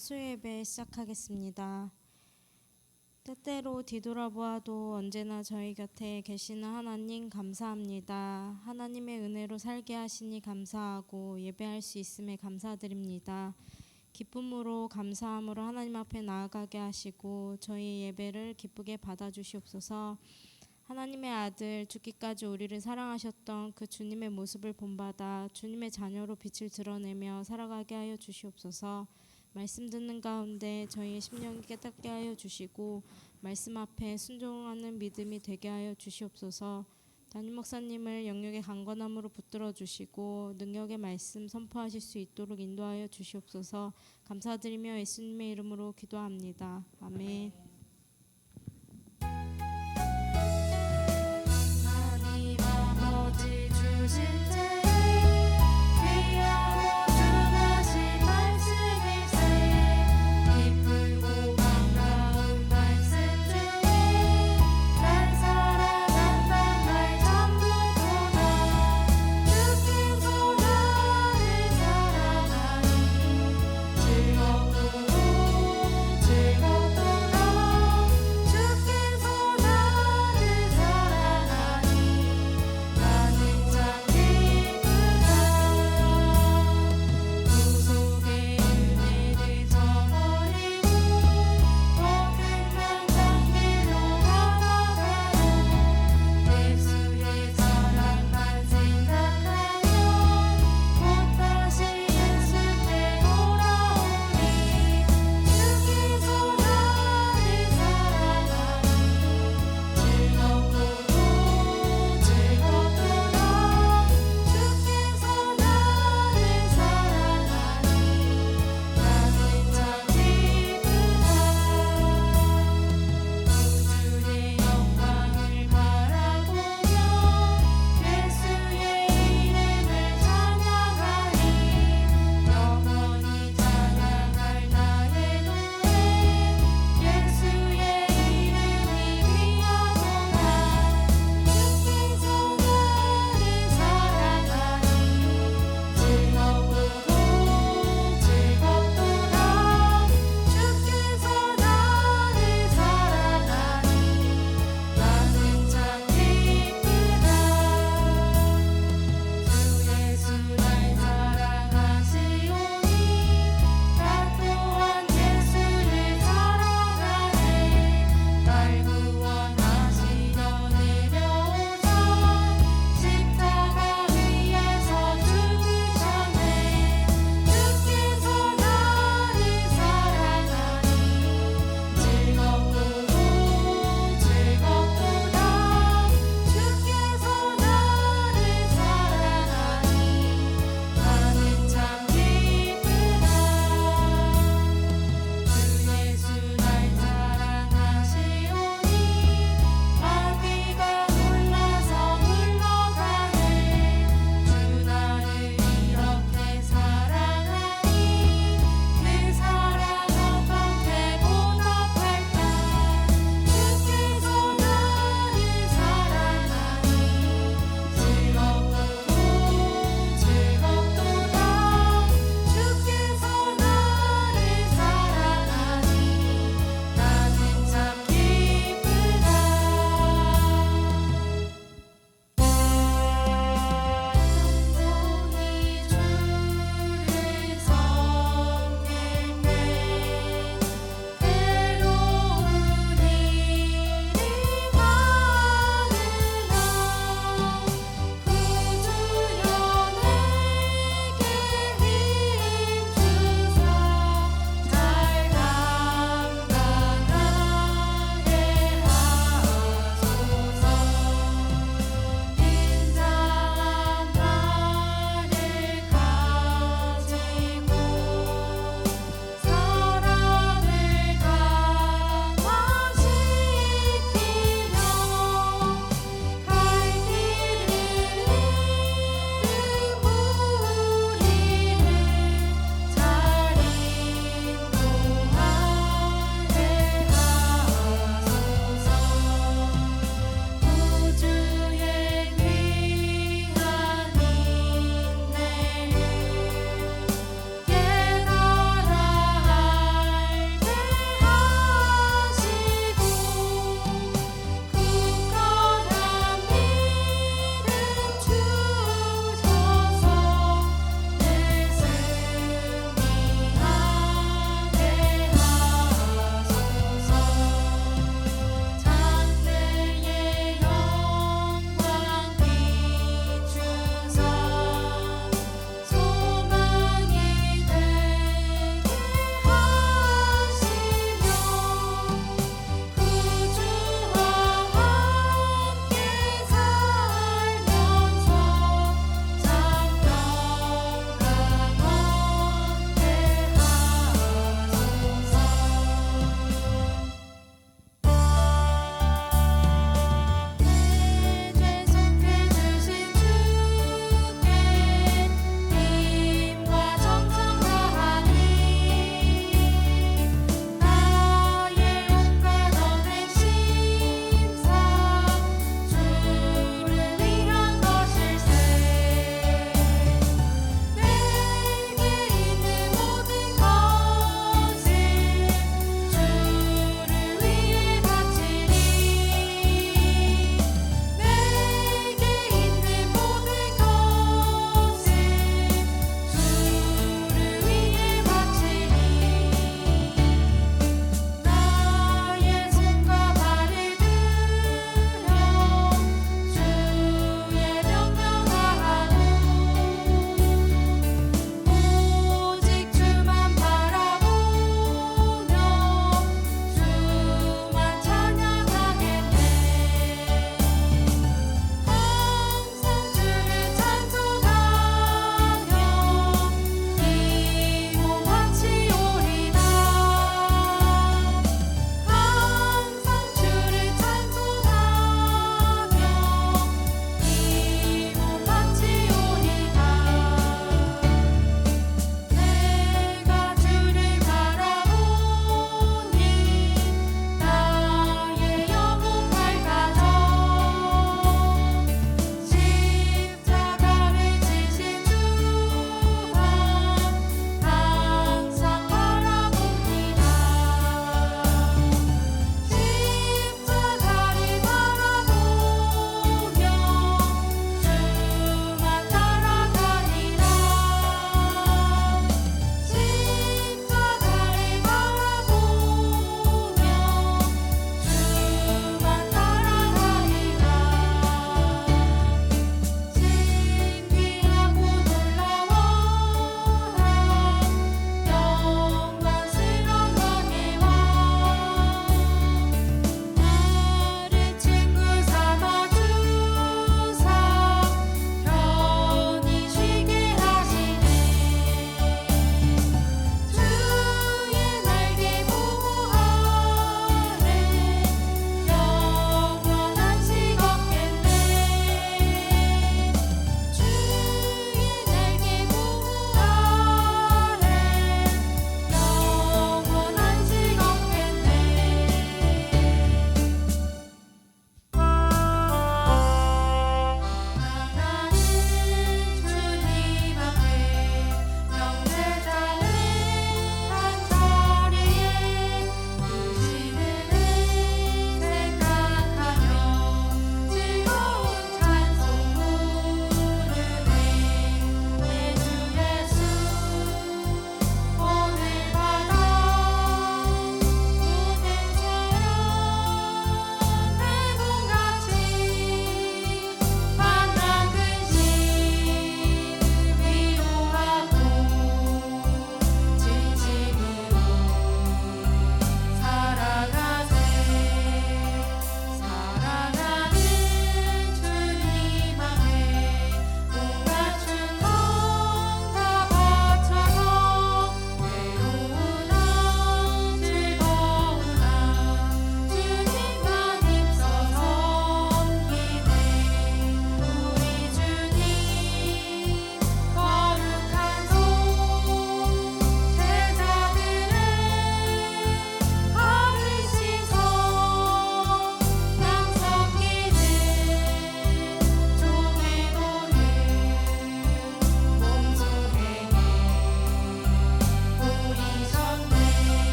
수요예배 시작하겠습니다. 때때로 뒤돌아보아도 언제나 저희 곁에 계시는 하나님 감사합니다. 하나님의 은혜로 살게 하시니 감사하고 예배할 수 있음에 감사드립니다. 기쁨으로 감사함으로 하나님 앞에 나아가게 하시고 저희 예배를 기쁘게 받아주시옵소서. 하나님의 아들 죽기까지 우리를 사랑하셨던 그 주님의 모습을 본받아 주님의 자녀로 빛을 드러내며 살아가게 하여 주시옵소서. 말씀 듣는 가운데 저희의 심령이 깨닫게 하여 주시고 말씀 앞에 순종하는 믿음이 되게 하여 주시옵소서. 담임 목사님을 영역의 강건함으로 붙들어 주시고 능력의 말씀 선포하실 수 있도록 인도하여 주시옵소서. 감사드리며 예수님의 이름으로 기도합니다. 아멘. 하나님 아버지 주실 때 귀하고 중하신 말씀일세. 기쁘고 반가운 말씀 중에 난 살아간단 말 전부보다 주께서 나를 사랑하니 즐겁도록 즐겁도록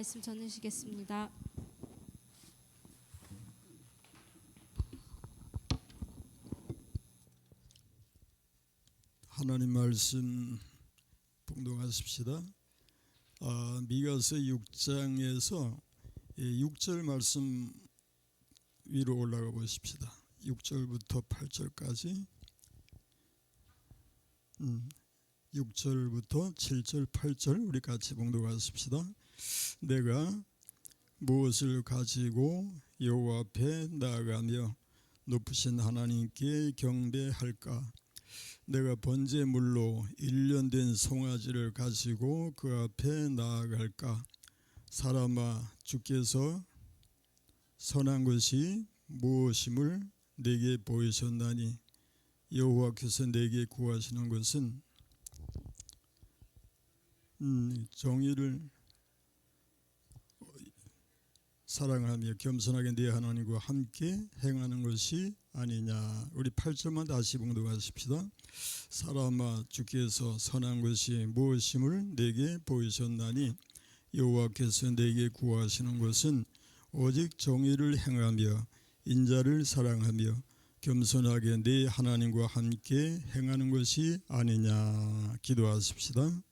말씀 전해주시겠습니다. 하나님 말씀 봉독하십시다. 미가서 6장에서 6절 말씀 위로 올라가 보십시다. 6절부터 8절까지 6절부터 7절 8절 우리 같이 봉독하십시다. 내가 무엇을 가지고 여호와 앞에 나아가며 높으신 하나님께 경배할까? 내가 번제물로 1년 된 송아지를 가지고 그 앞에 나아갈까? 사람아, 주께서 선한 것이 무엇임을 내게 보이셨나니 여호와께서 내게 구하시는 것은 정의를 사랑하며 겸손하게 내 하나님과 함께 행하는 것이 아니냐. 우리 8절만 다시 봉독하십시다. 사람아, 주께서 선한 것이 무엇임을 내게 보이셨나니 여호와께서 내게 구하시는 것은 오직 정의를 행하며 인자를 사랑하며 겸손하게 내 하나님과 함께 행하는 것이 아니냐. 기도하십시다.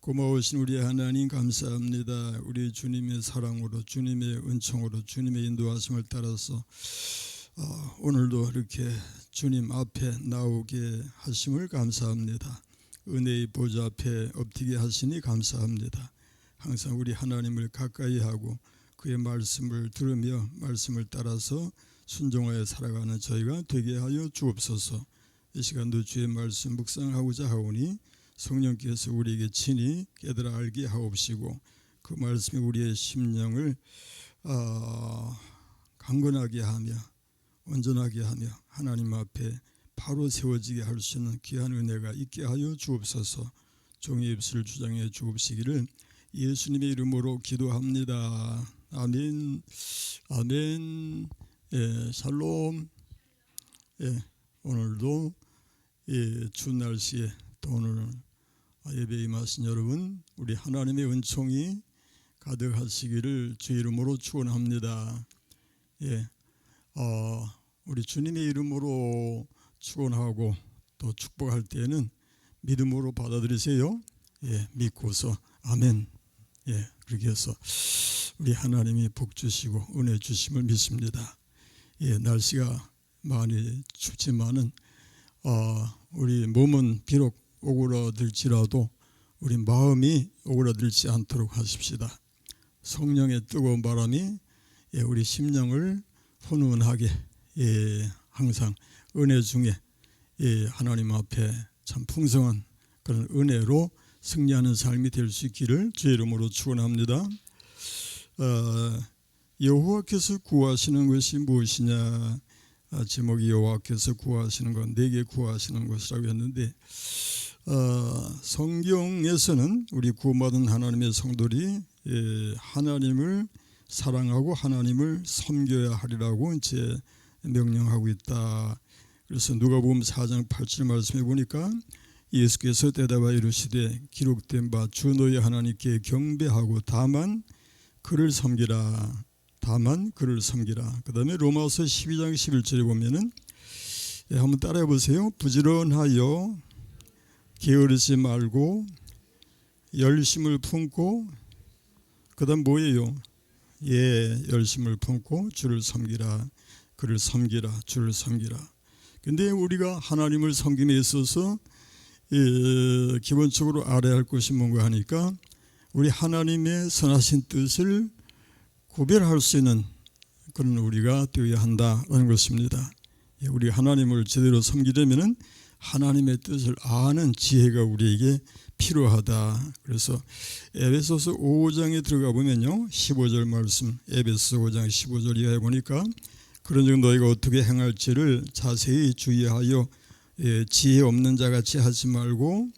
고마우신 우리 하나님 감사합니다. 우리 주님의 사랑으로, 주님의 은총으로, 주님의 인도하심을 따라서 오늘도 이렇게 주님 앞에 나오게 하심을 감사합니다. 은혜의 보좌 앞에 엎드게 하시니 감사합니다. 항상 우리 하나님을 가까이 하고 그의 말씀을 들으며 말씀을 따라서 순종하여 살아가는 저희가 되게 하여 주옵소서. 이 시간도 주의 말씀 묵상하고자 하오니 성령께서 우리에게 친히 깨달아 알게 하옵시고 그 말씀이 우리의 심령을 강건하게 하며 온전하게 하며 하나님 앞에 바로 세워지게 할 수 있는 귀한 은혜가 있게 하여 주옵소서. 종의 입술을 주장해 주옵시기를 예수님의 이름으로 기도합니다. 아멘. 아멘. 샬롬. 오늘도 추운 날씨에 또 오늘 예배에 임하신 여러분, 우리 하나님의 은총이 가득하시기를 주 이름으로 축원합니다. 우리 주님의 이름으로 축원하고 또 축복할 때에는 믿음으로 받아들이세요. 믿고서 아멘. 그렇게 해서 우리 하나님이 복 주시고 은혜 주심을 믿습니다. 날씨가 많이 춥지만은 우리 몸은 비록 오그라들지라도 우리 마음이 오그라들지 않도록 하십시다. 성령의 뜨거운 바람이 우리 심령을 훈훈하게 항상 은혜 중에 하나님 앞에 참 풍성한 그런 은혜로 승리하는 삶이 될 수 있기를 주의 이름으로 축원합니다. 여호와께서 구하시는 것이 무엇이냐? 제목이 여호와께서 구하시는 것, 내게 구하시는 것이라고 했는데 성경에서는 우리 구원받은 하나님의 성도들이 하나님을 사랑하고 하나님을 섬겨야 하리라고 이제 명령하고 있다. 그래서 누가복음 4장 8절 말씀해 보니까 예수께서 대답하여 이르시되 기록된 바 주 너희 하나님께 경배하고 다만 그를 섬기라. 다만 그를 섬기라. 그 다음에 로마서 12장 11절에 보면은 한번 따라해 보세요. 부지런하여 게으르지 말고 열심을 품고 그 다음 뭐예요? 열심을 품고 주를 섬기라. 그를 섬기라. 주를 섬기라. 근데 우리가 하나님을 섬김에 있어서 기본적으로 알아야 할 것이 뭔가 하니까 우리 하나님의 선하신 뜻을 구별할 수 있는 그런 우리가 되어야 한다는 것입니다. 우리 하나님을 제대로 섬기려면 하나님의 뜻을 아는 지혜가 우리에게 필요하다. 그래서 에베소서 5장에 들어가 보면요, 15절 말씀, 에베소서 5장 15절 이하에 보니까 그런즉 너희가 어떻게 행할지를 자세히 주의하여 지혜 없는 자같이 하지 말고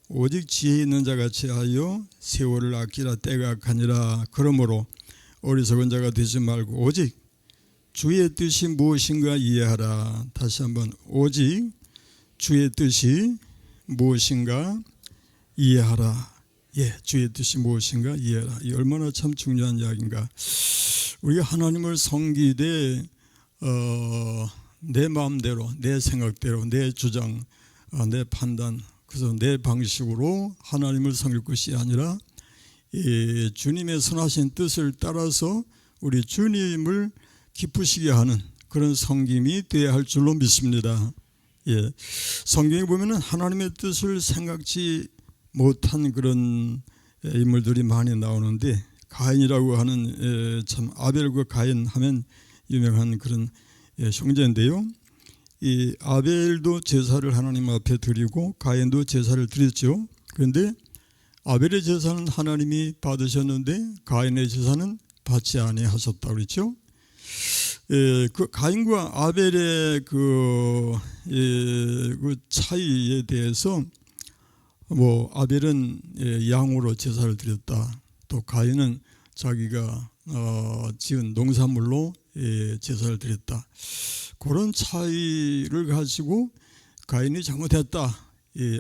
오직 지혜 있는 자같이 하여 세월을 아끼라. 때가 악하니라. 그러므로 어리석은 자가 되지 말고 오직 주의 뜻이 무엇인가 이해하라. 다시 한번, 오직 주의 뜻이 무엇인가 이해하라. 주의 뜻이 무엇인가 이해하라. 이 얼마나 참 중요한 이야기인가. 우리가 하나님을 섬기되 내 마음대로, 내 생각대로, 내 주장, 내 판단, 그래서 내 방식으로 하나님을 섬길 것이 아니라 주님의 선하신 뜻을 따라서 우리 주님을 기쁘시게 하는 그런 섬김이 되어야 할 줄로 믿습니다. 성경에 보면은 하나님의 뜻을 생각지 못한 그런 인물들이 많이 나오는데, 가인이라고 하는 참 아벨과 가인 하면 유명한 그런 형제인데요. 이 아벨도 제사를 하나님 앞에 드리고 가인도 제사를 드렸죠. 그런데 아벨의 제사는 하나님이 받으셨는데 가인의 제사는 받지 아니하셨다고 그랬죠. 그 가인과 아벨의 그 차이에 대해서 아벨은 양으로 제사를 드렸다. 또 가인은 자기가 지은 농산물로 제사를 드렸다. 그런 차이를 가지고 가인이 잘못했다,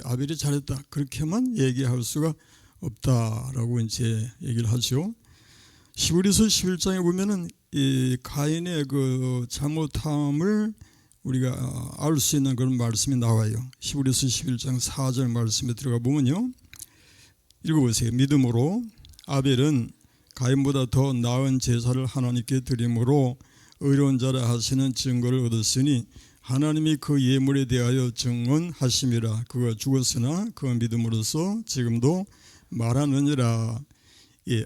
아벨이 잘했다, 그렇게만 얘기할 수가 없다라고 이제 얘기를 하죠. 히브리서 11장에 보면은 이 가인의 그 잘못함을 우리가 알 수 있는 그런 말씀이 나와요. 히브리서 11장 4절 말씀에 들어가 보면요, 읽어보세요. 믿음으로 아벨은 가인보다 더 나은 제사를 하나님께 드림으로 의로운 자라 하시는 증거를 얻었으니 하나님이 그 예물에 대하여 증언하심이라. 그가 죽었으나 그 믿음으로써 지금도 말하느니라.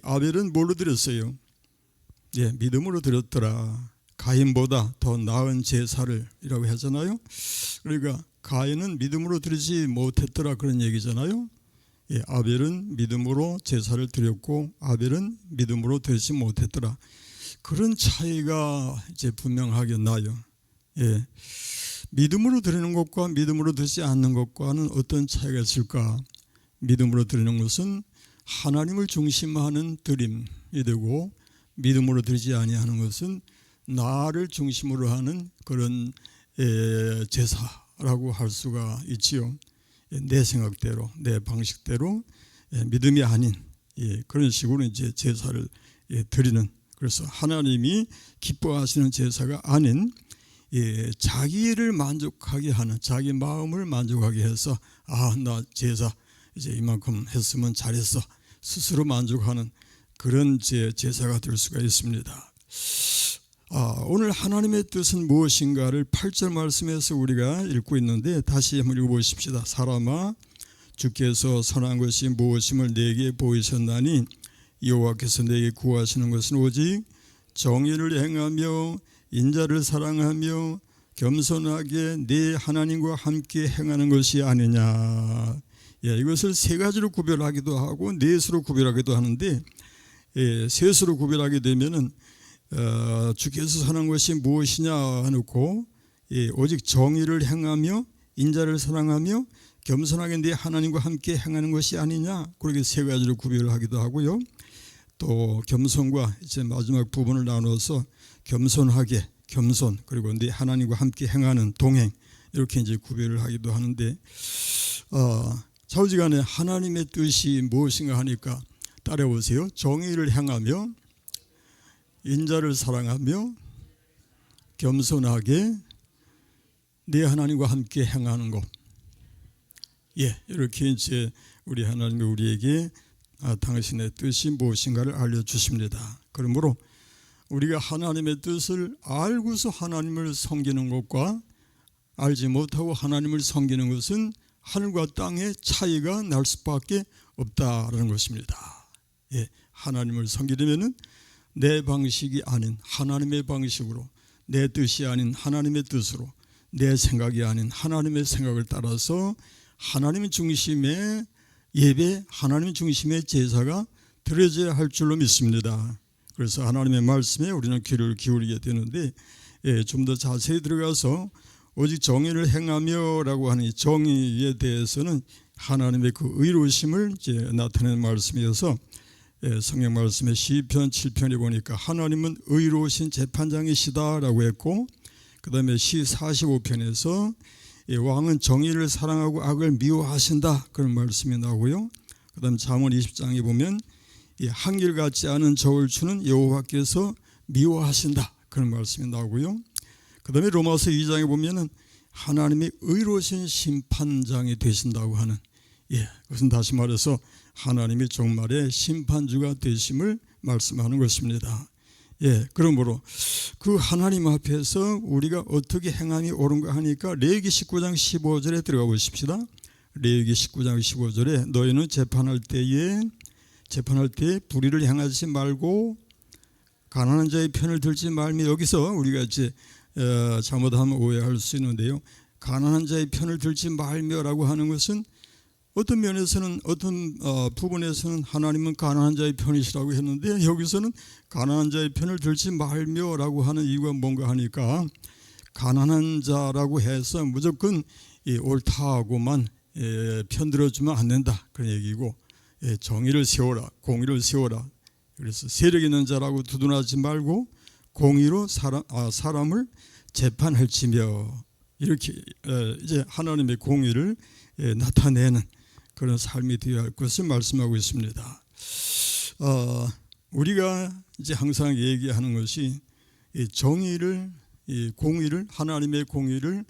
아벨은 뭘로 드렸어요? 믿음으로 드렸더라. 가인보다 더 나은 제사를 이라고 하잖아요. 그러니까 가인은 믿음으로 드리지 못했더라 그런 얘기잖아요. 아벨은 믿음으로 제사를 드렸고 아벨은 믿음으로 드리지 못했더라. 그런 차이가 이제 분명하게 나요. 믿음으로 드리는 것과 믿음으로 드리지 않는 것과는 어떤 차이가 있을까? 믿음으로 드리는 것은 하나님을 중심하는 드림이 되고, 믿음으로 드리지 아니하는 것은 나를 중심으로 하는 그런 제사라고 할 수가 있지요. 내 생각대로, 내 방식대로 믿음이 아닌 그런 식으로 이제 제사를 드리는, 그래서 하나님이 기뻐하시는 제사가 아닌 자기를 만족하게 하는, 자기 마음을 만족하게 해서 나 제사 이제 이만큼 했으면 잘했어, 스스로 만족하는 그런 제사가 될 수가 있습니다. 오늘 하나님의 뜻은 무엇인가를 8절 말씀에서 우리가 읽고 있는데, 다시 한번 읽어보십시다. 사람아, 주께서 선한 것이 무엇임을 내게 보이셨나니 여호와께서 내게 구하시는 것은 오직 정의를 행하며 인자를 사랑하며 겸손하게 네 하나님과 함께 행하는 것이 아니냐. 이것을 세 가지로 구별하기도 하고 넷으로 구별하기도 하는데, 셋으로 구별하게 되면은 주께서 선한 것이 무엇이냐 하놓고 오직 정의를 행하며 인자를 사랑하며 겸손하게 네 하나님과 함께 행하는 것이 아니냐, 그렇게 세 가지로 구별하기도 하고요. 또 겸손과 이제 마지막 부분을 나눠서 겸손하게, 겸손, 그리고 네 하나님과 함께 행하는 동행, 이렇게 이제 구별을 하기도 하는데, 좌우지간에 하나님의 뜻이 무엇인가 하니까 따라오세요. 정의를 행하며 인자를 사랑하며 겸손하게 네 하나님과 함께 행하는 것. 이렇게 이제 우리 하나님이 우리에게 당신의 뜻이 무엇인가를 알려주십니다. 그러므로 우리가 하나님의 뜻을 알고서 하나님을 섬기는 것과 알지 못하고 하나님을 섬기는 것은 하늘과 땅의 차이가 날 수밖에 없다라는 것입니다. 하나님을 섬기려면은 내 방식이 아닌 하나님의 방식으로, 내 뜻이 아닌 하나님의 뜻으로, 내 생각이 아닌 하나님의 생각을 따라서 하나님 중심의 예배, 하나님 중심의 제사가 드려져야 할 줄로 믿습니다. 그래서 하나님의 말씀에 우리는 귀를 기울이게 되는데, 좀 더 자세히 들어가서 오직 정의를 행하며 라고 하는 이 정의에 대해서는 하나님의 그 의로우심을 이제 나타내는 말씀이어서, 성경 말씀에 시편 7편에 보니까 하나님은 의로우신 재판장이시다라고 했고, 그 다음에 시 45편에서 왕은 정의를 사랑하고 악을 미워하신다, 그런 말씀이 나오고요. 그다음 잠언 20장에 보면 이 한결같지 않은 저울 추는 여호와께서 미워하신다 그런 말씀이 나오고요. 그다음에 로마서 2장에 보면은 하나님이 의로우신 심판장이 되신다고 하는, 그것은 다시 말해서 하나님이 종말의 심판주가 되심을 말씀하는 것입니다. 그러므로 그 하나님 앞에서 우리가 어떻게 행함이 옳은가 하니까 레위기 19장 15절에 들어가 보십시다. 레위기 19장 15절에 너희는 재판할 때에 불의를 행하지 말고 가난한 자의 편을 들지 말며, 여기서 우리가 이제 잘못하면 오해할 수 있는데요. 가난한 자의 편을 들지 말며라고 하는 것은 어떤 면에서는 어떤 부분에서는 하나님은 가난한 자의 편이시라고 했는데, 여기서는 가난한 자의 편을 들지 말며라고 하는 이유가 뭔가 하니까 가난한 자라고 해서 무조건 옳다하고만 편들어주면 안 된다 그런 얘기고, 정의를 세워라, 공의를 세워라. 그래서 세력 있는 자라고 두둔하지 말고 공의로 사람을 재판할지며, 이렇게 이제 하나님의 공의를 나타내는 그런 삶이 되어야 할 것을 말씀하고 있습니다. 우리가 이제 항상 얘기하는 것이 이 정의를, 이 공의를, 하나님의 공의를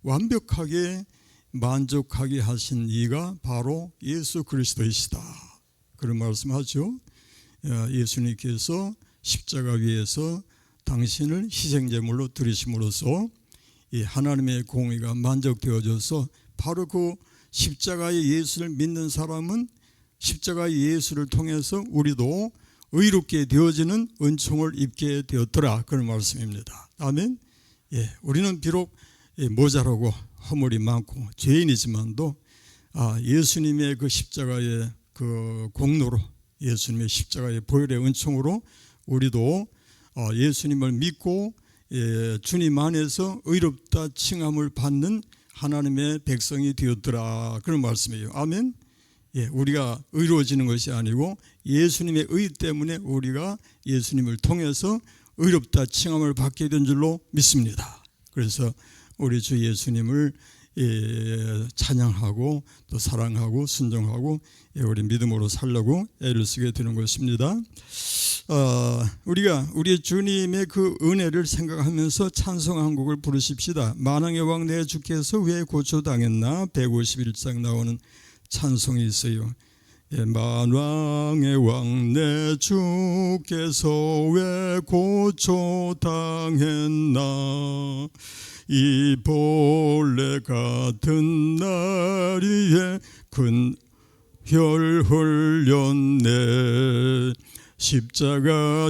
완벽하게 만족하게 하신 이가 바로 예수 그리스도이시다 그런 말씀하죠. 예수님께서 십자가 위에서 당신을 희생제물로 드리심으로써 이 하나님의 공의가 만족되어져서 바로 그 십자가의 예수를 믿는 사람은 십자가의 예수를 통해서 우리도 의롭게 되어지는 은총을 입게 되었더라 그런 말씀입니다. 아멘. 우리는 비록 모자라고 허물이 많고 죄인이지만도 예수님의 그 십자가의 그 공로로, 예수님의 십자가의 보혈의 은총으로 우리도 예수님을 믿고 주님 안에서 의롭다 칭함을 받는 하나님의 백성이 되었더라 그런 말씀이에요. 아멘. 우리가 의로워지는 것이 아니고 예수님의 의 때문에 우리가 예수님을 통해서 의롭다 칭함을 받게 된 줄로 믿습니다. 그래서 우리 주 예수님을 찬양하고 또 사랑하고 순종하고 우리 믿음으로 살려고 애를 쓰게 되는 것입니다. 우리가 우리 주님의 그 은혜를 생각하면서 찬송 한 곡을 부르십시다. 만왕의 왕 내 주께서 왜 고초당했나 151장 나오는 찬송이 있어요. 만왕의 왕 내 주께서 왜 고초당했나, 이 본래 같은 날 위에 큰 혈 흘렸네. 십자가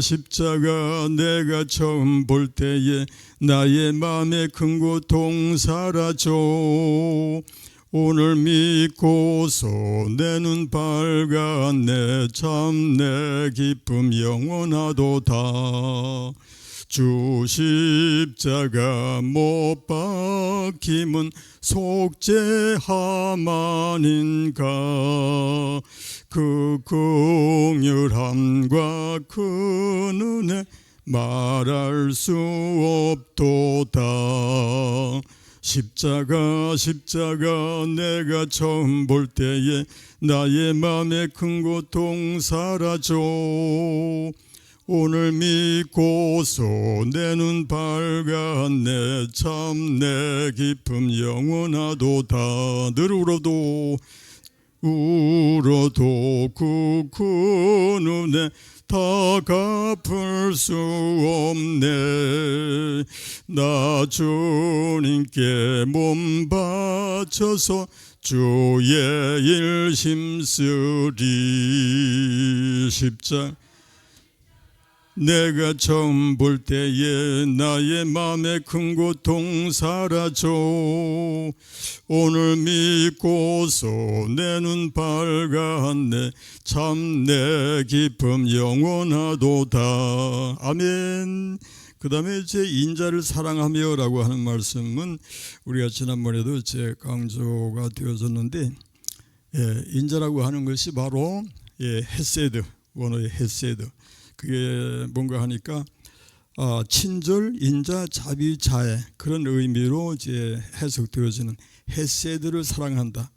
내가 처음 볼 때에 나의 마음에 큰 고통 사라져. 오늘 믿고서 내 눈 밝았네. 참 내 기쁨 영원하도다. 주 십자가 못 박힘은 속죄함아닌가. 그 긍휼함과 그 은혜 말할 수 없도다. 십자가 내가 처음 볼 때에 나의 마음에 큰 고통 사라져. 오늘 믿고서 내 눈 밝았네. 참 내 기쁨 영원하도다. 늘 울어도 그 눈에 다 갚을 수 없네. 나 주님께 몸 바쳐서 주의 일 힘쓰리. 십자가 내가 처음 볼 때에 나의 마음에 큰 고통 사라져. 오늘 믿고서 내 눈 밝았네. 참 내 기쁨 영원하도다. 아멘. 그 다음에 제 인자를 사랑하며라고 하는 말씀은 우리가 지난번에도 제 강조가 되어졌는데, 인자라고 하는 것이 바로 헤세드, 원어의 헤세드. 그게 뭔가 하니까 친절, 인자, 자비, 자애 그런 의미로 이제 해석되어지는 헤세드를 사랑한다,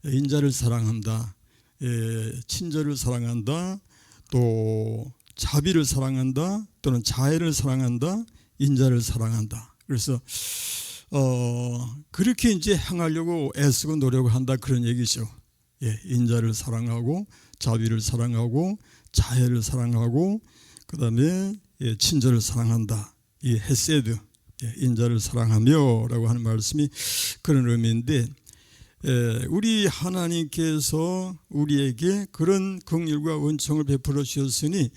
인자를 사랑한다, 친절을 사랑한다, 또 자비를 사랑한다, 또는 자애를 사랑한다, 인자를 사랑한다. 그래서 그렇게 이제 행하려고 애쓰고 노력한다 그런 얘기죠. 인자를 사랑하고 자비를 사랑하고 자애를 사랑하고 그다음에 친절을 사랑한다. 이 헤세드, 인자를 사랑하며라고 하는 말씀이 그런 의미인데, 우리 하나님께서 우리에게 그런 긍휼과 은총을 베풀어 주셨으니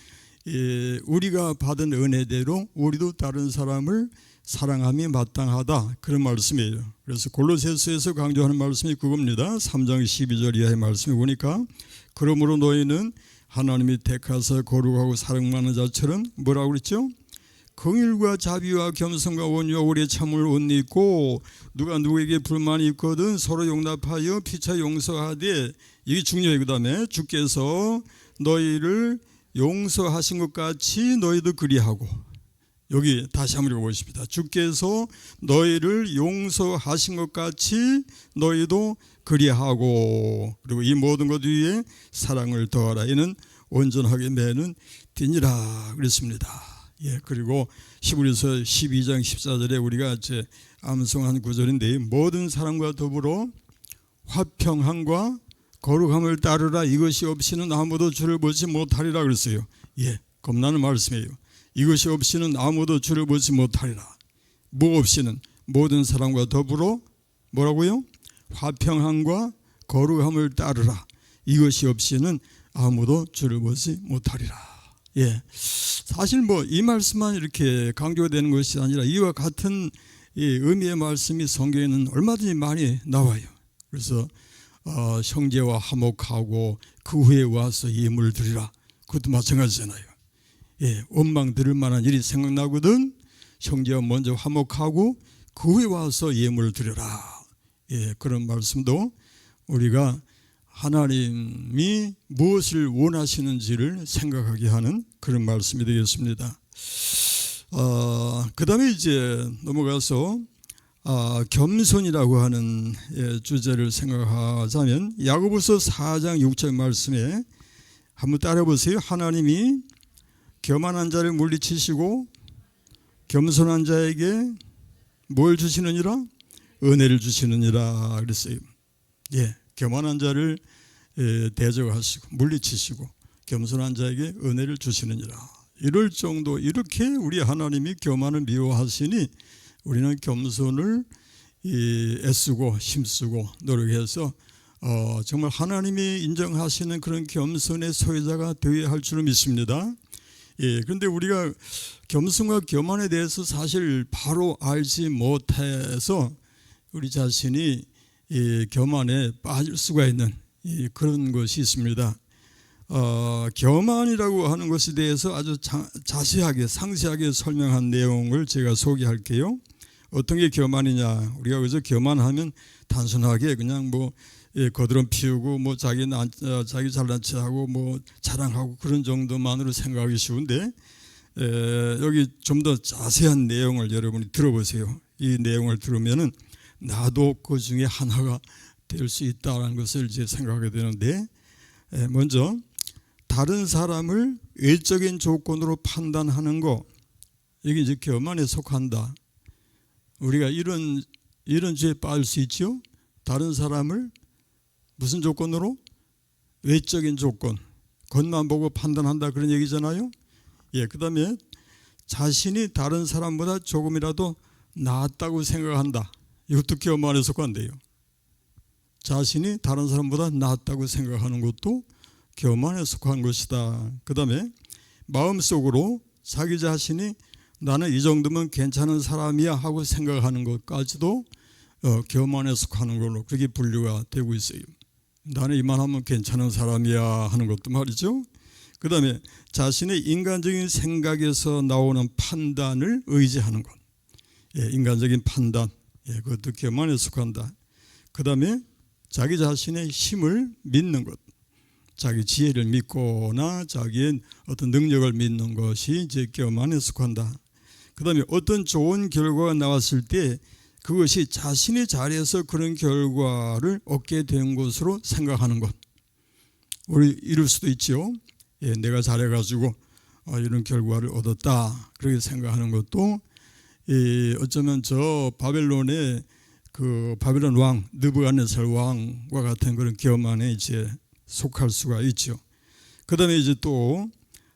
우리가 받은 은혜대로 우리도 다른 사람을 사랑함이 마땅하다 그런 말씀이에요. 그래서 골로새서에서 강조하는 말씀이 그겁니다. 3장 12절 이하의 말씀에 보니까 그러므로 너희는 하나님이 택하사 거룩하고 사랑받는 자처럼 뭐라고 그랬죠? 긍휼과 자비와 겸손과 온유와 오래 참을 옷 입고 누가 누구에게 불만이 있거든 서로 용납하여 피차 용서하되, 이게 중요해요. 그 다음에 주께서 너희를 용서하신 것 같이 너희도 그리하고, 여기 다시 한번 읽어보십니다. 주께서 너희를 용서하신 것 같이 너희도 그리하고, 그리고 이 모든 것 위에 사랑을 더하라. 이는 온전하게 매는 띠니라 그랬습니다. 그리고 히브리서 12장 14절에 우리가 이제 암송한 구절인데, 모든 사람과 더불어 화평함과 거룩함을 따르라. 이것이 없이는 아무도 주를 보지 못하리라 그랬어요. 겁나는 말씀이에요. 이것이 없이는 아무도 주를 보지 못하리라. 뭐 없이는? 모든 사람과 더불어 뭐라고요? 화평함과 거룩함을 따르라. 이것이 없이는 아무도 주를 보지 못하리라. 사실 뭐 이 말씀만 이렇게 강조되는 것이 아니라 이와 같은 의미의 말씀이 성경에는 얼마든지 많이 나와요. 그래서 형제와 화목하고 그 후에 와서 예물을 드리라. 그것도 마찬가지잖아요. 원망 들을 만한 일이 생각나거든 형제와 먼저 화목하고 그 후에 와서 예물을 드려라. 그런 말씀도 우리가 하나님이 무엇을 원하시는지를 생각하게 하는 그런 말씀이 되겠습니다. 그 다음에 이제 넘어가서 겸손이라고 하는 주제를 생각하자면, 야고보서 4장 6절 말씀에 한번 따라 보세요. 하나님이 교만한 자를 물리치시고 겸손한 자에게 뭘 주시느니라? 은혜를 주시느니라 그랬어요. 교만한 자를 대적하시고 물리치시고 겸손한 자에게 은혜를 주시느니라. 이럴 정도, 이렇게 우리 하나님이 교만을 미워하시니 우리는 겸손을 애쓰고 힘쓰고 노력해서 정말 하나님이 인정하시는 그런 겸손의 소유자가 되어야 할 줄을 믿습니다. 그런데 우리가 겸손과 교만에 대해서 사실 바로 알지 못해서 우리 자신이 교만에 빠질 수가 있는 그런 것이 있습니다. 교만이라고 하는 것에 대해서 아주 자세하게 상세하게 설명한 내용을 제가 소개할게요. 어떤 게 교만이냐? 우리가 그래서 교만하면 단순하게 그냥 뭐 거드름 피우고 뭐 자기 잘난 체하고 뭐 자랑하고 그런 정도만으로 생각하기 쉬운데, 여기 좀 더 자세한 내용을 여러분이 들어보세요. 이 내용을 들으면은 나도 그 중에 하나가 될 수 있다는 것을 이제 생각하게 되는데, 먼저 다른 사람을 외적인 조건으로 판단하는 거, 이게 이제 교만에 속한다. 우리가 이런 죄에 빠질 수 있죠. 다른 사람을 무슨 조건으로? 외적인 조건, 겉만 보고 판단한다 그런 얘기잖아요. 그 다음에 자신이 다른 사람보다 조금이라도 낫다고 생각한다. 이것도 교만에 속한대요. 자신이 다른 사람보다 낫다고 생각하는 것도 교만에 속한 것이다. 그 다음에 마음속으로 자기 자신이 나는 이 정도면 괜찮은 사람이야 하고 생각하는 것까지도 교만에 속하는 걸로 그렇게 분류가 되고 있어요. 나는 이만하면 괜찮은 사람이야 하는 것도 말이죠. 그 다음에 자신의 인간적인 생각에서 나오는 판단을 의지하는 것, 인간적인 판단, 그것도 교만에 속한다. 그 다음에 자기 자신의 힘을 믿는 것, 자기 지혜를 믿거나 자기의 어떤 능력을 믿는 것이 이제 교만에 속한다. 그 다음에 어떤 좋은 결과가 나왔을 때 그것이 자신이 잘해서 그런 결과를 얻게 된 것으로 생각하는 것, 우리 이럴 수도 있죠. 예, 내가 잘해가지고 이런 결과를 얻었다 그렇게 생각하는 것도 어쩌면 저 바벨론의 그 바벨론 왕 느부갓네살 왕과 같은 그런 교만에 이제 속할 수가 있죠. 그다음에 이제 또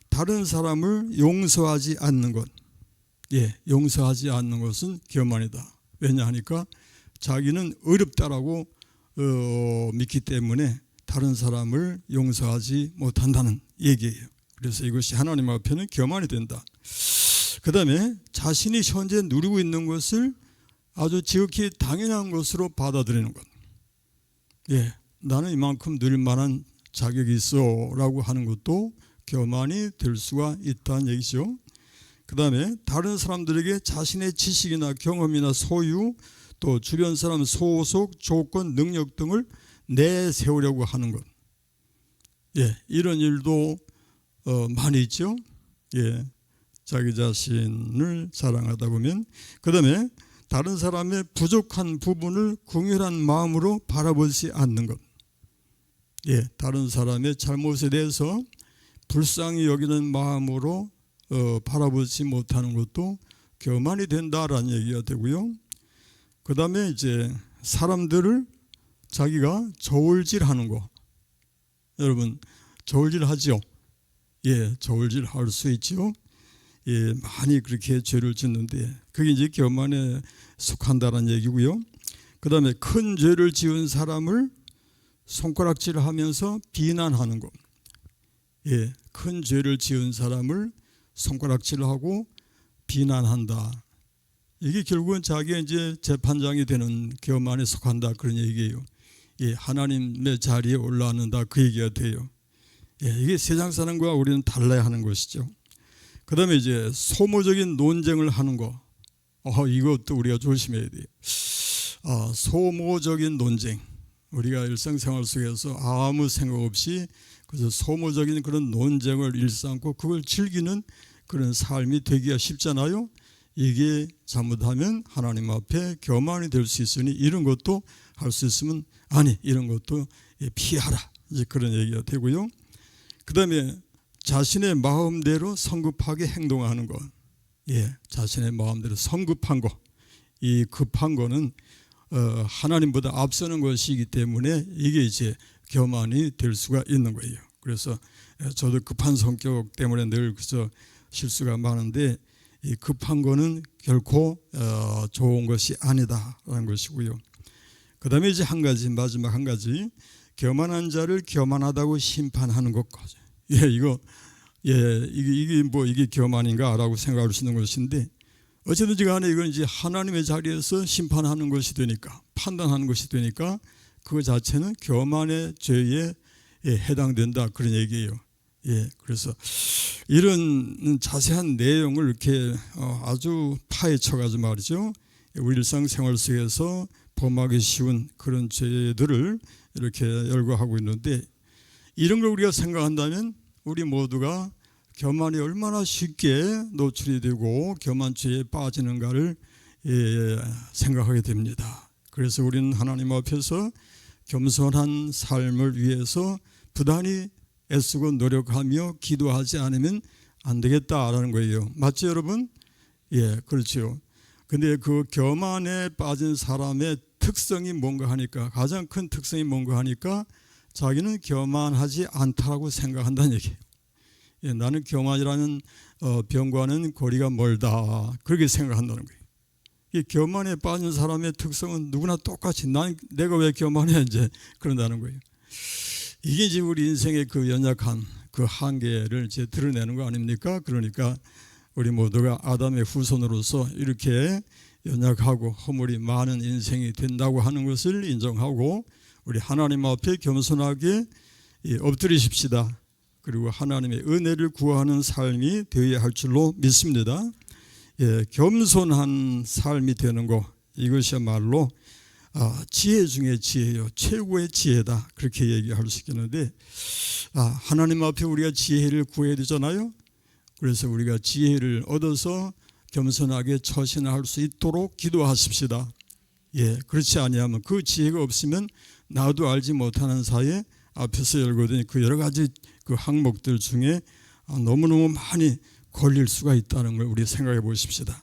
다른 사람을 용서하지 않는 것, 용서하지 않는 것은 교만이다. 왜냐하니까 자기는 어렵다라고 믿기 때문에 다른 사람을 용서하지 못한다는 얘기예요. 그래서 이것이 하나님 앞에는 교만이 된다. 그 다음에 자신이 현재 누리고 있는 것을 아주 지극히 당연한 것으로 받아들이는 것. 나는 이만큼 누릴 만한 자격이 있어 라고 하는 것도 교만이 될 수가 있다는 얘기죠. 그 다음에 다른 사람들에게 자신의 지식이나 경험이나 소유 또 주변 사람 소속, 조건, 능력 등을 내세우려고 하는 것. 이런 일도 많이 있죠. 자기 자신을 자랑하다 보면. 그 다음에 다른 사람의 부족한 부분을 긍휼한 마음으로 바라보지 않는 것. 다른 사람의 잘못에 대해서 불쌍히 여기는 마음으로 바라보지 못하는 것도 교만이 된다라는 얘기가 되고요. 그 다음에 이제 사람들을 자기가 저울질하는 거. 여러분 저울질하죠. 저울질할 수 있죠. 많이 그렇게 죄를 짓는데 그게 이제 교만에 속한다는 얘기고요. 그 다음에 큰 죄를 지은 사람을 손가락질하면서 비난하는 것. 큰 죄를 지은 사람을 손가락질하고 비난한다. 이게 결국은 자기가 이제 재판장이 되는 교만에 속한다 그런 얘기예요. 하나님의 자리에 올라앉는다 그 얘기가 돼요. 이게 세상 사람과 우리는 달라야 하는 것이죠. 그 다음에 이제 소모적인 논쟁을 하는 거. 이것도 우리가 조심해야 돼요. 소모적인 논쟁. 우리가 일상생활 속에서 아무 생각 없이 그래서 소모적인 그런 논쟁을 일삼고 그걸 즐기는 그런 삶이 되기가 쉽잖아요. 이게 잘못하면 하나님 앞에 교만이 될 수 있으니 이런 것도 할 수 있으면 이런 것도 피하라. 이제 그런 얘기가 되고요. 그 다음에 자신의 마음대로 성급하게 행동하는 것. 자신의 마음대로 성급한 거. 이 급한 거는 하나님보다 앞서는 것이기 때문에 이게 이제 교만이 될 수가 있는 거예요. 그래서 저도 급한 성격 때문에 늘 그저 실수가 많은데 이 급한 거는 결코 좋은 것이 아니다라는 것이고요. 그 다음에 이제 마지막 한 가지 교만한 자를 교만하다고 심판하는 것까지. 이게 교만인가라고 생각할 수 있는 것인데 어쨌든지 간에 이건 이제 하나님의 자리에서 심판하는 것이 되니까 판단하는 것이 되니까 그 자체는 교만의 죄에 해당된다 그런 얘기예요. 그래서 이런 자세한 내용을 이렇게 아주 파헤쳐가지고 말이죠. 우리 일상생활 속에서 범하기 쉬운 그런 죄들을 이렇게 열거하고 있는데 이런 걸 우리가 생각한다면 우리 모두가 교만이 얼마나 쉽게 노출이 되고 교만죄에 빠지는가를 생각하게 됩니다. 그래서 우리는 하나님 앞에서 겸손한 삶을 위해서 부단히 애쓰고 노력하며 기도하지 않으면 안 되겠다라는 거예요. 맞죠, 여러분? 그렇죠. 근데 그 교만에 빠진 사람의 특성이 뭔가 하니까 가장 큰 특성이 뭔가 하니까 자기는 교만하지 않다고 생각한다는 얘기예요. 나는 교만이라는 병과는 거리가 멀다 그렇게 생각한다는 거예요. 이 교만에 빠진 사람의 특성은 누구나 똑같이 내가 왜 교만해 이제 그런다는 거예요. 이게 이제 우리 인생의 그 연약한 그 한계를 이제 드러내는 거 아닙니까? 그러니까 우리 모두가 아담의 후손으로서 이렇게 연약하고 허물이 많은 인생이 된다고 하는 것을 인정하고 우리 하나님 앞에 겸손하게 엎드리십시다. 그리고 하나님의 은혜를 구하는 삶이 되어야 할 줄로 믿습니다. 겸손한 삶이 되는 것 이것이야말로 지혜 중에 지혜요 최고의 지혜다 그렇게 얘기할 수 있겠는데 하나님 앞에 우리가 지혜를 구해야 되잖아요. 그래서 우리가 지혜를 얻어서 겸손하게 처신할 수 있도록 기도하십시다. 그렇지 아니하면 그 지혜가 없으면 나도 알지 못하는 사이에 앞에서 열거된 그 여러 가지 그 항목들 중에 너무너무 많이 걸릴 수가 있다는 걸 우리 생각해 보십시다.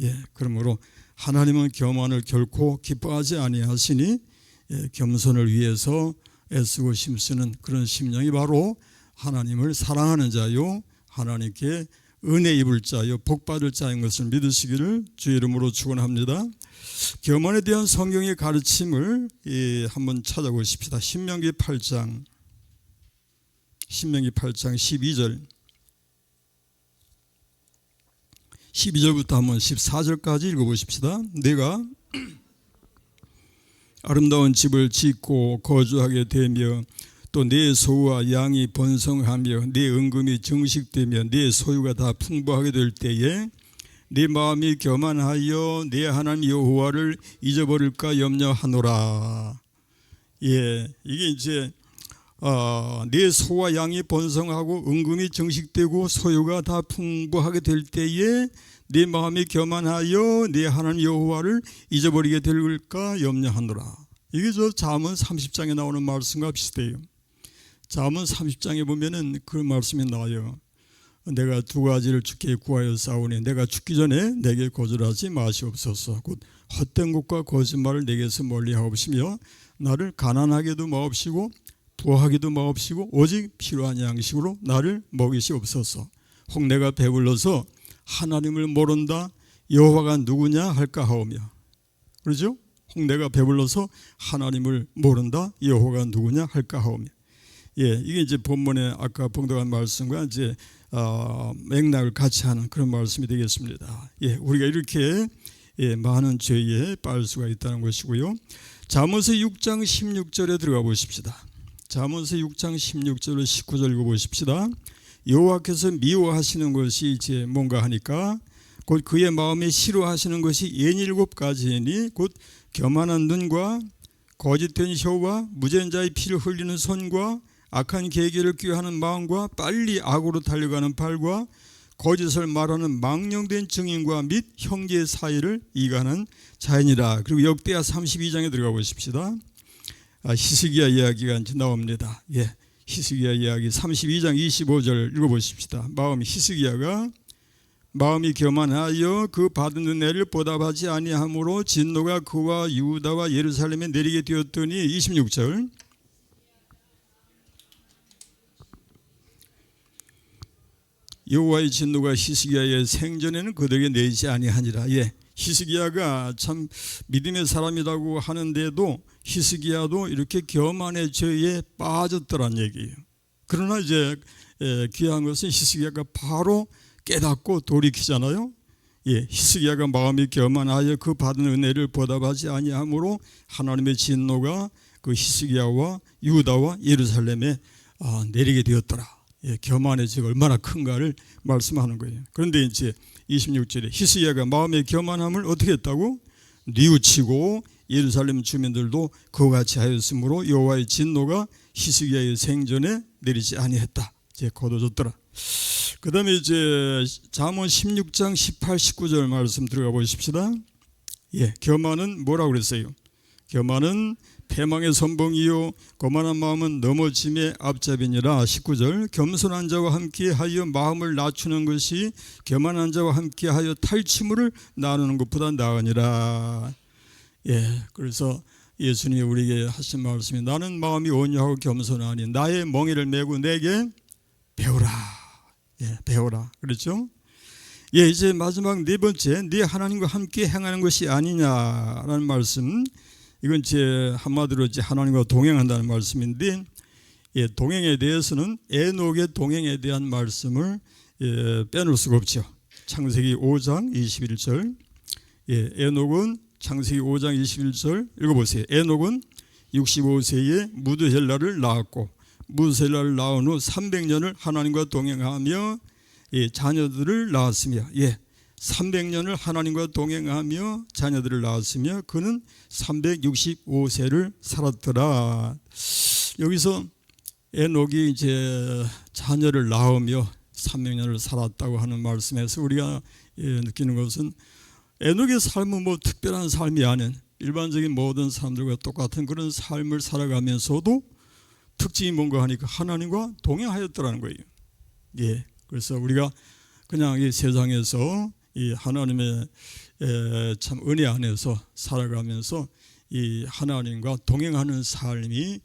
예, 그러므로 하나님은 교만을 결코 기뻐하지 아니하시니 겸손을 위해서 애쓰고 힘쓰는 그런 심령이 바로 하나님을 사랑하는 자요, 하나님께 은혜 입을 자요, 복 받을 자인 것을 믿으시기를 주의 이름으로 축원합니다. 교만에 대한 성경의 가르침을 한번 찾아보십시다. 신명기 8장 12절부터 한번 14절까지 읽어보십시다. 내가 아름다운 집을 짓고 거주하게 되며 또 내 소와 양이 번성하며 내 은금이 정식되며 내 소유가 다 풍부하게 될 때에 내 마음이 교만하여 내 하나님 여호와를 잊어버릴까 염려하노라. 예, 이게 이제 내 소와 양이 번성하고 은금이 정식되고 소유가 다 풍부하게 될 때에 내 마음이 교만하여 내 하나님 여호와를 잊어버리게 될까 염려하노라. 이게 저 잠언 30장에 나오는 말씀과 비슷해요. 잠언 30장에 보면은 그 말씀이 나와요. 내가 두 가지를 주께 구하여 싸우니 내가 죽기 전에 내게 거절하지 마시옵소서. 곧 헛된 것과 거짓말을 내게서 멀리하옵시며 나를 가난하게도 마옵시고 부하게도 마옵시고 오직 필요한 양식으로 나를 먹이시옵소서. 혹 내가 배불러서 하나님을 모른다 여호와가 누구냐 할까 하오며. 그렇죠? 혹 내가 배불러서 하나님을 모른다 여호와가 누구냐 할까 하오며. 예, 이게 이제 본문에 아까 봉독한 말씀과 이제 맥락을 같이 하는 그런 말씀이 되겠습니다. 예, 우리가 이렇게 많은 죄에 빠질 수가 있다는 것이고요. 잠언서 6장 16절에 들어가 보십시다. 잠언서 6장 16절로 19절 읽어보십시다. 여호와께서 미워하시는 것이 이제 뭔가 하니까 곧 그의 마음에 싫어하시는 것이 67가지이니 곧 교만한 눈과 거짓된 혀와 무죄한 자의 피를 흘리는 손과 악한 계기를 꾀하는 마음과 빨리 악으로 달려가는 발과 거짓을 말하는 망령된 증인과 및 형제 사이를 이간한 자이니라. 그리고 역대하 32장에 들어가 보십시다. 히스기야 이야기가 이제 나옵니다. 예, 히스기야 이야기 32장 25절 읽어보십시다. 히스기야가 마음이 교만하여 그 받은 은혜를 보답하지 아니하므로 진노가 그와 유다와 예루살렘에 내리게 되었더니 26절 여호와의 진노가 히스기야의 생전에는 그들에게 내리지 아니하니라. 예, 히스기야가 참 믿음의 사람이라고 하는데도 히스기야도 이렇게 교만의 죄에 빠졌더란 얘기예요. 그러나 이제 귀한 것은 히스기야가 바로 깨닫고 돌이키잖아요. 예, 히스기야가 마음이 교만하여 그 받은 은혜를 보답하지 아니하므로 하나님의 진노가 그 히스기야와 유다와 예루살렘에 내리게 되었더라. 예, 교만의 죄가 얼마나 큰가를 말씀하는 거예요. 그런데 이제 26절에 히스기야가 마음의 교만함을 어떻게 했다고? 뉘우치고 예루살렘 주민들도 그와 같이 하였으므로 여호와의 진노가 히스기야의 생전에 내리지 아니했다. 이제 거둬졌더라. 그 다음에 이제 잠언 16장 18, 19절 말씀 들어가 보십시다. 예, 교만은 뭐라고 그랬어요? 교만은 패망의 선봉이요 거만한 마음은 넘어짐의 앞잡이니라. 19절 겸손한 자와 함께하여 마음을 낮추는 것이 교만한 자와 함께하여 탈취물을 나누는 것보다 나으니라. 예, 그래서 예수님이 우리에게 하신 말씀이 나는 마음이 온유하고 겸손하니 나의 멍에를 메고 내게 배우라. 예, 배우라. 그렇죠? 예, 이제 마지막 네 번째, 네 하나님과 함께 행하는 것이 아니냐라는 말씀. 이건 제 한마디로 이제 하나님과 동행한다는 말씀인데, 예, 동행에 대해서는 에녹의 동행에 대한 말씀을 빼놓을 수가 없죠. 창세기 5장 21절. 예, 에녹은 창세기 5장 21절 읽어보세요. 에녹은 65세에 무드헬라를 낳았고 무드헬라를 낳은 후 300년을 하나님과 동행하며 자녀들을 낳았으며, 예, 300년을 하나님과 동행하며 자녀들을 낳았으며 그는 365세를 살았더라. 여기서 에녹이 이제 자녀를 낳으며 300년을 살았다고 하는 말씀에서 우리가 느끼는 것은 에녹의 삶은 뭐 특별한 삶이 아닌 일반적인 모든 사람들과 똑같은 그런 삶을 살아가면서도 특징이 뭔가 하니까 하나님과 동행하였더라는 거예요. 예, 그래서 우리가 그냥 이 세상에서 이 하나님의 참 은혜 안에서 살아가면서 이 하나님과 동행하는 삶이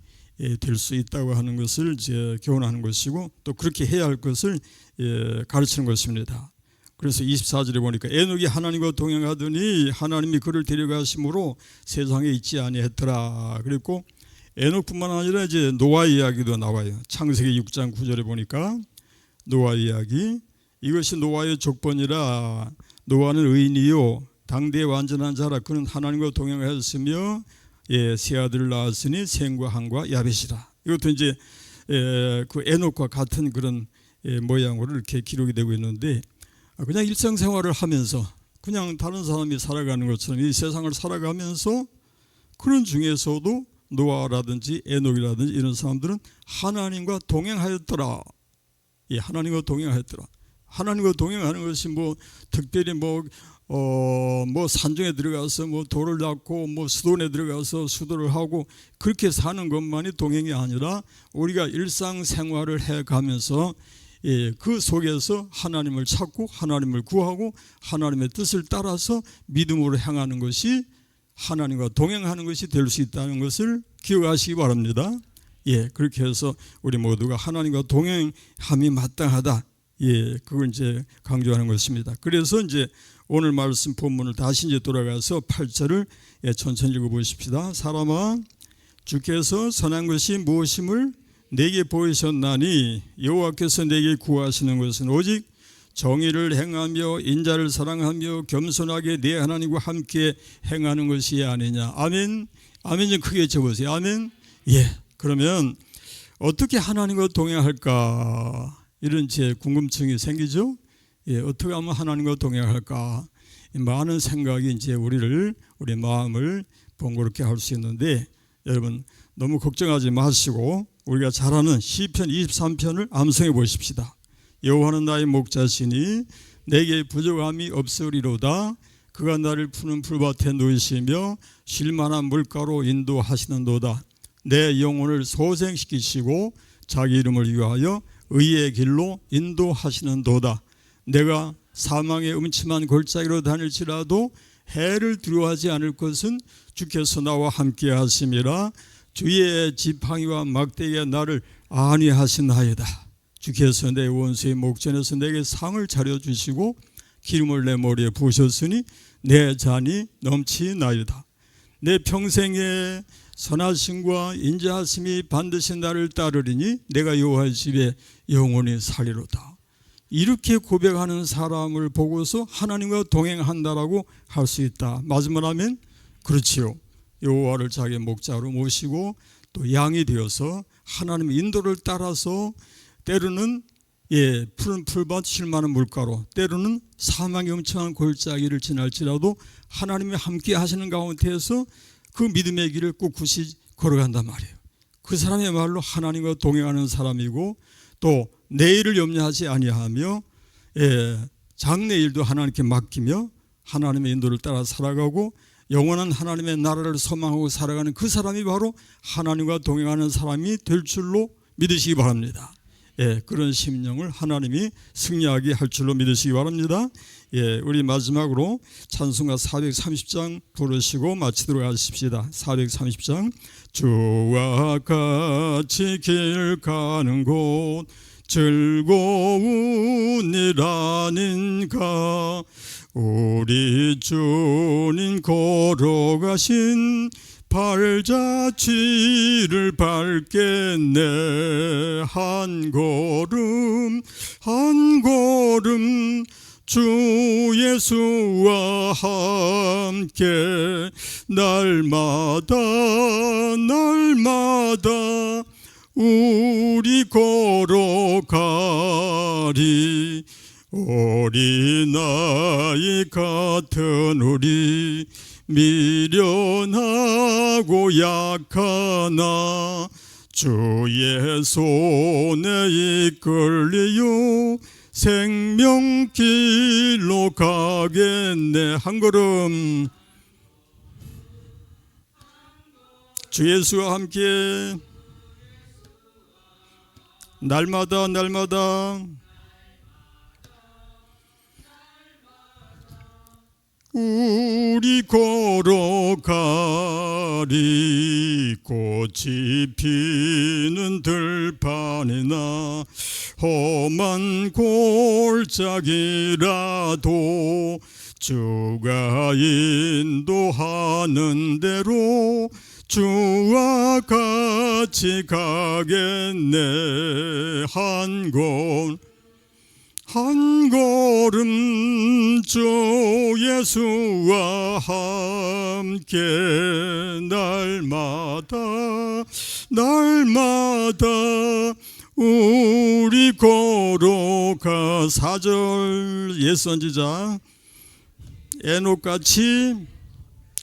될 수 있다고 하는 것을 이제 교훈하는 것이고, 또 그렇게 해야 할 것을 가르치는 것입니다. 그래서 24절에 보니까 에녹이 하나님과 동행하더니 하나님이 그를 데려가심으로 세상에 있지 아니했더라. 그리고 에녹뿐만 아니라 이제 노아 이야기도 나와요. 창세기 6장 9절에 보니까 노아 이야기, 이것이 노아의 족본이라 노아는 의인이요 당대의 완전한 자라. 그는 하나님과 동행하였으며 세 아들을 낳았으니 셈과 함과 야벳이라. 이것도 이제 그 에녹과 같은 그런 모양으로 이렇게 기록이 되고 있는데, 그냥 일상생활을 하면서 그냥 다른 사람이 살아가는 것처럼 이 세상을 살아가면서 그런 중에서도 노아라든지 에녹이라든지 이런 사람들은 하나님과 동행하였더라. 하나님과 동행하였더라. 하나님과 동행하는 것이 뭐 특별히 뭐 산중에 들어가서 뭐 돌을 닦고 뭐 수도원에 들어가서 수도를 하고 그렇게 사는 것만이 동행이 아니라 우리가 일상생활을 해가면서 그 속에서 하나님을 찾고 하나님을 구하고 하나님의 뜻을 따라서 믿음으로 행하는 것이 하나님과 동행하는 것이 될 수 있다는 것을 기억하시기 바랍니다. 그렇게 해서 우리 모두가 하나님과 동행함이 마땅하다. 그걸 이제 강조하는 것입니다. 그래서 이제 오늘 말씀 본문을 다시 이제 돌아가서 8절을 천천히 읽어보십시다. 사람아, 주께서 선한 것이 무엇임을 내게 보이셨나니 여호와께서 내게 구하시는 것은 오직 정의를 행하며 인자를 사랑하며 겸손하게 내 하나님과 함께 행하는 것이 아니냐. 아멘. 아멘 좀 크게 쳐보세요. 아멘. 그러면 어떻게 하나님과 동행할까, 이런 제 궁금증이 생기죠. 어떻게 하면 하나님과 동행할까, 많은 생각이 이제 우리 마음을 번거롭게 할 수 있는데, 여러분 너무 걱정하지 마시고 우리가 잘 아는 시편 23편을 암송해 보십시다. 여호와는 나의 목자시니 내게 부족함이 없으리로다. 그가 나를 푸른 풀밭에 누이시며 쉴 만한 물가로 인도하시는도다. 내 영혼을 소생시키시고 자기 이름을 위하여 의의 길로 인도하시는도다. 내가 사망의 음침한 골짜기로 다닐지라도 해를 두려워하지 않을 것은 주께서 나와 함께 하심이라. 주의 지팡이와 막대기가 나를 안위하시나이다. 주께서 내 원수의 목전에서 내게 상을 차려주시고 기름을 내 머리에 부으셨으니 내 잔이 넘치나이다. 내 평생에 선하심과 인자하심이 반드시 나를 따르리니 내가 여호와의 집에 영원히 살리로다. 이렇게 고백하는 사람을 보고서 하나님과 동행한다라고 할 수 있다. 맞으면 하면 그렇지요. 여호와를 자기 목자로 모시고 또 양이 되어서 하나님의 인도를 따라서 때로는 푸른 풀밭 쉴 만한 물가로, 때로는 사망의 음침한 골짜기를 지날지라도 하나님이 함께 하시는 가운데에서 그 믿음의 길을 꿋꿋이 걸어간단 말이에요. 그 사람이야말로 하나님과 동행하는 사람이고, 또 내일을 염려하지 아니하며 장래일도 하나님께 맡기며 하나님의 인도를 따라 살아가고 영원한 하나님의 나라를 소망하고 살아가는 그 사람이 바로 하나님과 동행하는 사람이 될 줄로 믿으시기 바랍니다. 그런 심령을 하나님이 승리하게 할 줄로 믿으시기 바랍니다. 우리 마지막으로 찬송가 430장 부르시고 마치도록 하십시다. 430장. 주와 같이 길 가는 곳 즐거운 일 아닌가. 우리 주님 걸어가신 발자취를 밟겠네. 한 걸음 한 걸음 주 예수와 함께 날마다 날마다 우리 걸어가리. 어린아이 같은 우리 미련하고 약하나 주의 손에 이끌리요 생명길로 가겠네. 한 걸음 주 예수와 함께 날마다 날마다 우리 걸어가리 꽃이 피는 들판이나 험한 골짜기라도 주가 인도하는 대로 주와 같이 가겠네. 한 걸음 주 예수와 함께 날마다 우리 걸어가. 4절 옛 선지자 에녹같이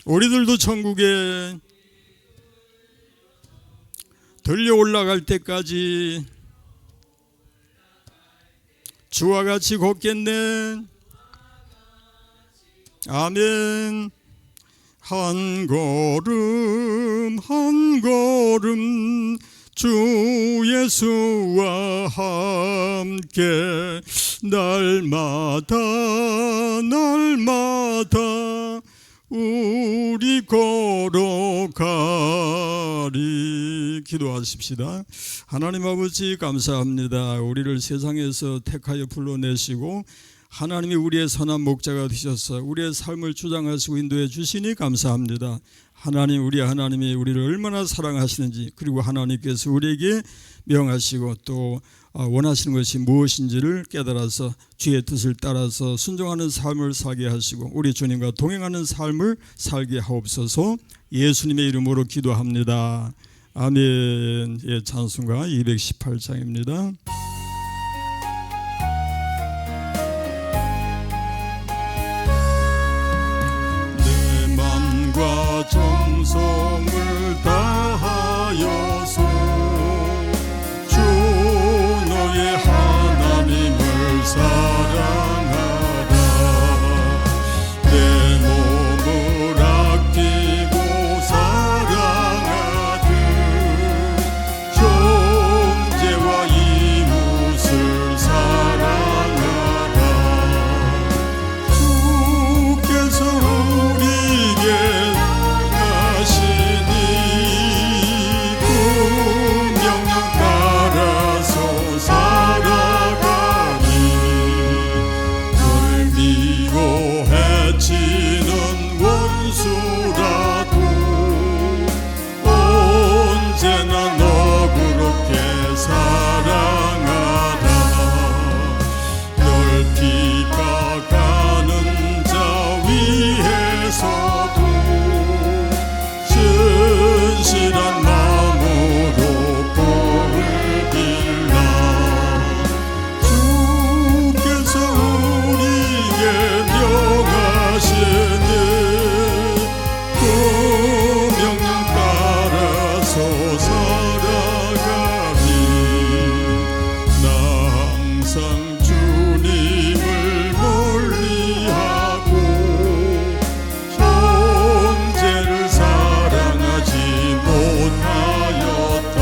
우리들도 천국에 들려 올라갈 때까지 주와 같이 걷겠네. 아멘. 한 걸음 주 예수와 함께 날마다 우리 걸어가리. 기도하십시다. 하나님 아버지 감사합니다. 우리를 세상에서 택하여 불러내시고 하나님이 우리의 선한 목자가 되셔서 우리의 삶을 주장하시고 인도해 주시니 감사합니다. 하나님, 우리 하나님이 우리를 얼마나 사랑하시는지, 그리고 하나님께서 우리에게 명하시고 또 원하시는 것이 무엇인지를 깨달아서 주의 뜻을 따라서 순종하는 삶을 살게 하시고 우리 주님과 동행하는 삶을 살게 하옵소서. 예수님의 이름으로 기도합니다. 아멘. 예, 찬송가 218장입니다. 내 맘과 정성을 다하여서 주 너의 하나님을 사랑하라. 내 몸을 아끼고 사랑하듯 형제와 이웃을 사랑하라. 주께서 우리에게 하시니 그 명령 따라서 살아가니 널 미워 해치는 원수라도 언제나 너그럽게 사랑하라. 널 비박하는 자 위에서도 진실한 마음으로 복을 빌라. 주께서 우리에게 명하시는 그 명령 따라서 살아가니 나 항상 주님을 멀리하고 형제를 사랑하지 못하였다.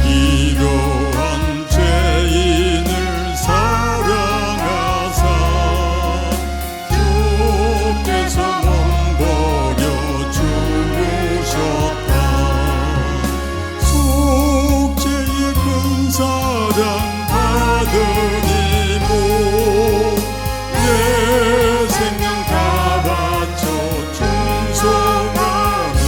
이러한 죄인을 사랑하사 주께서 몸버려 죽으셨다. 속죄의 큰 사랑 받으니 내 생명 다 바쳐 충성하니.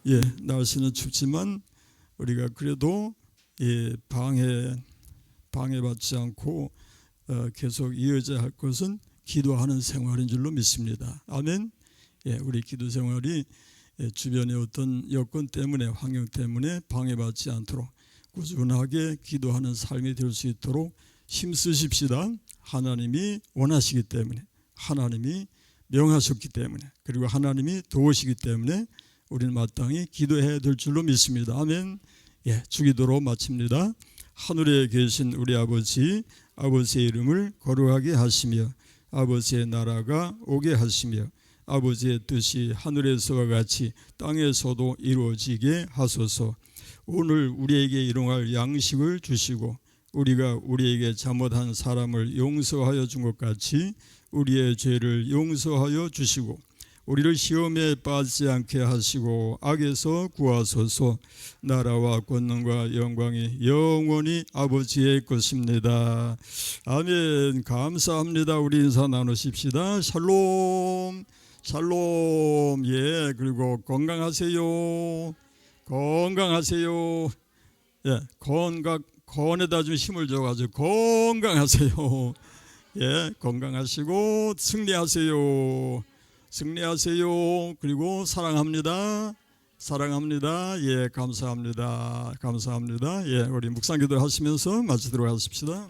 예, 날씨는 춥지만 우리가 그래도 방해받지 않고 계속 이어져야 할 것은 기도하는 생활인 줄로 믿습니다. 아멘. 예, 우리 기도 생활이 주변의 어떤 여건 때문에, 환경 때문에 방해받지 않도록 꾸준하게 기도하는 삶이 될 수 있도록 힘쓰십시다. 하나님이 원하시기 때문에, 하나님이 명하셨기 때문에, 그리고 하나님이 도우시기 때문에 우리는 마땅히 기도해야 될 줄로 믿습니다. 아멘. 예, 주기도로 마칩니다. 하늘에 계신 우리 아버지의 이름을 거룩하게 하시며 아버지의 나라가 오게 하시며 아버지의 뜻이 하늘에서와 같이 땅에서도 이루어지게 하소서. 오늘 우리에게 일용할 양식을 주시고 우리가 우리에게 잘못한 사람을 용서하여 준 것 같이 우리의 죄를 용서하여 주시고 우리를 시험에 빠지지 않게 하시고 악에서 구하소서. 나라와 권능과 영광이 영원히 아버지의 것입니다. 아멘. 감사합니다. 우리 인사 나누십시다. 샬롬 샬롬. 예, 그리고 건강하세요. 건강하세요. 예, 건에다 좀 힘을 줘가지고 건강하세요. 예, 건강하시고 승리하세요. 승리하세요. 그리고 사랑합니다. 사랑합니다. 예, 감사합니다. 감사합니다. 예, 우리 묵상 기도 하시면서 마치도록 하십시다.